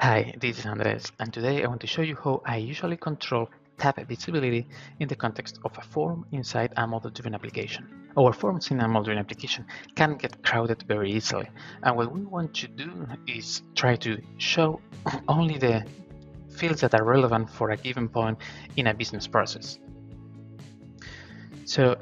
Hi, this is Andres, and today I want to show you how I usually control tab visibility in the context of a form inside a model-driven application. Our forms in a model-driven application can get crowded very easily, and what we want to do is try to show only the fields that are relevant for a given point in a business process. So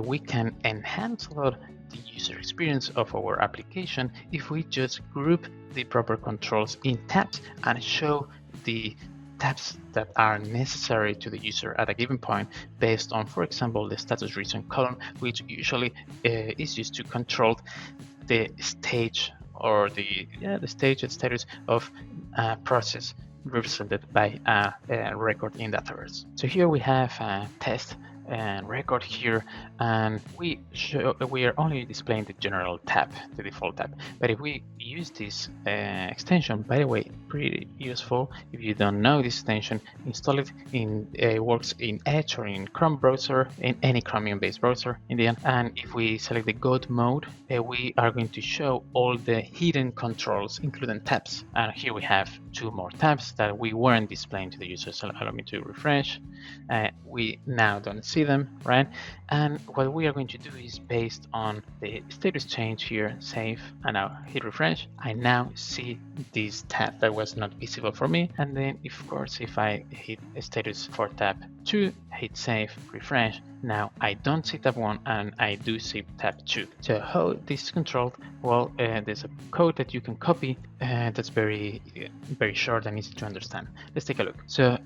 we can enhance a lot the user experience of our application if we just group the proper controls in tabs and show the tabs that are necessary to the user at a given point based on, for example, the status reason column, which usually is used to control the stage or the stage and status of a process represented by a record in Dataverse. So here we have a test and record here, and we are only displaying the general tab, the default tab. But if we use this extension, by the way, pretty useful. If you don't know this extension, install it. It works in Edge or in Chrome browser, in any Chromium-based browser in the end. And if we select the God mode, we are going to show all the hidden controls, including tabs. And here we have two more tabs that we weren't displaying to the user. So allow me to refresh. We now don't see them, right? And what we are going to do is based on the status change here, save, and now hit refresh. I now see this tab that was not visible for me. And then, of course, if I hit status for tab 2, hit save, refresh, now I don't see tab 1 and I do see tab 2. So how this is controlled? Well, there's a code that you can copy that's very short and easy to understand. Let's take a look. So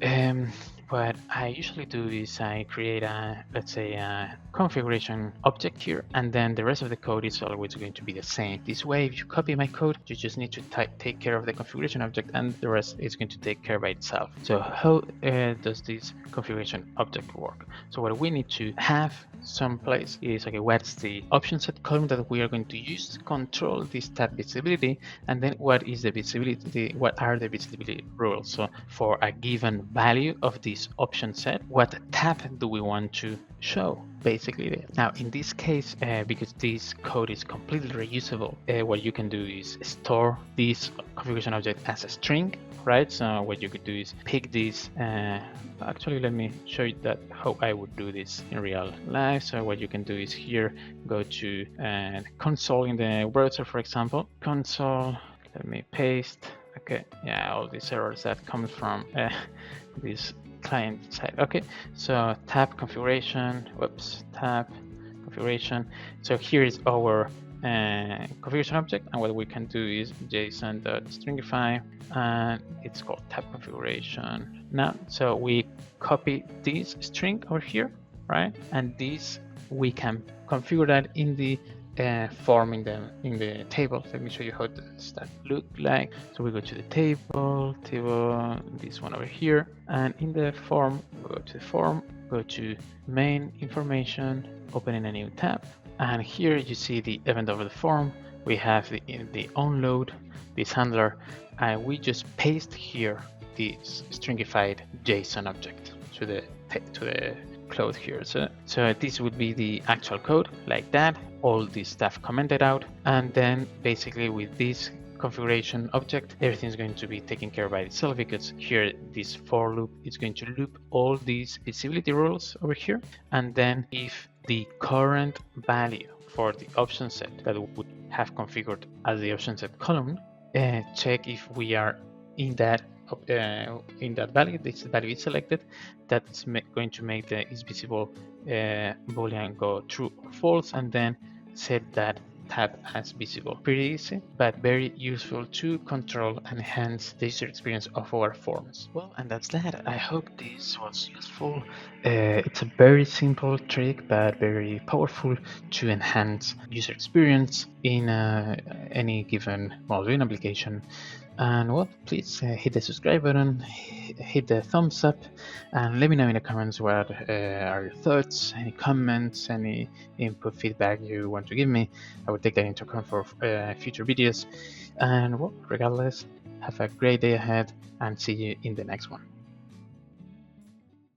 what I usually do is I create a, let's say, a configuration object here, and then the rest of the code is always going to be the same. This way, if you copy my code, you just need to take care of the configuration object, and the rest is going to take care by itself. So how does this configuration object work? So what we need to have someplace is, okay, what's the option set column that we are going to use to control this tab visibility, and then what is the visibility, what are the visibility rules? So for a given value of this option set, what tab do we want to show, basically. Now in this case, because this code is completely reusable, what you can do is store this configuration object as a string, right? So what you could do is pick this, actually let me show you that how I would do this in real life. So what you can do is here, go to console in the browser, for example, console, let me paste, okay, yeah, all these errors that come from this client side. Okay, so tab configuration, whoops, tab configuration. So here is our configuration object, and what we can do is json.stringify, and it's called tab configuration now. So we copy this string over here, right? And this we can configure that in the form in the table. Let me show you how does that look like. So we go to the table, this one over here, and in the form, go to the form, go to main information, open in a new tab, and here you see the event over the form. We have the onload, this handler, and we just paste here this stringified JSON object to the cloud here. So this would be the actual code like that, all this stuff commented out, and then basically with this configuration object, everything's going to be taken care of by itself, because here this for loop is going to loop all these visibility rules over here, and then if the current value for the option set that we would have configured as the option set column, check if we are in that value, this value is selected, that's going to make the is visible boolean go true or false, and then set that tab as visible. Pretty easy, but very useful to control and enhance the user experience of our forms. Well, and that's that. I hope this was useful. It's a very simple trick, but very powerful to enhance user experience in any given model application. And well, please hit the subscribe button, hit the thumbs up, and let me know in the comments what are your thoughts, any comments, any input, feedback you want to give me. I will take that into account for future videos. And well, regardless, have a great day ahead, and see you in the next one.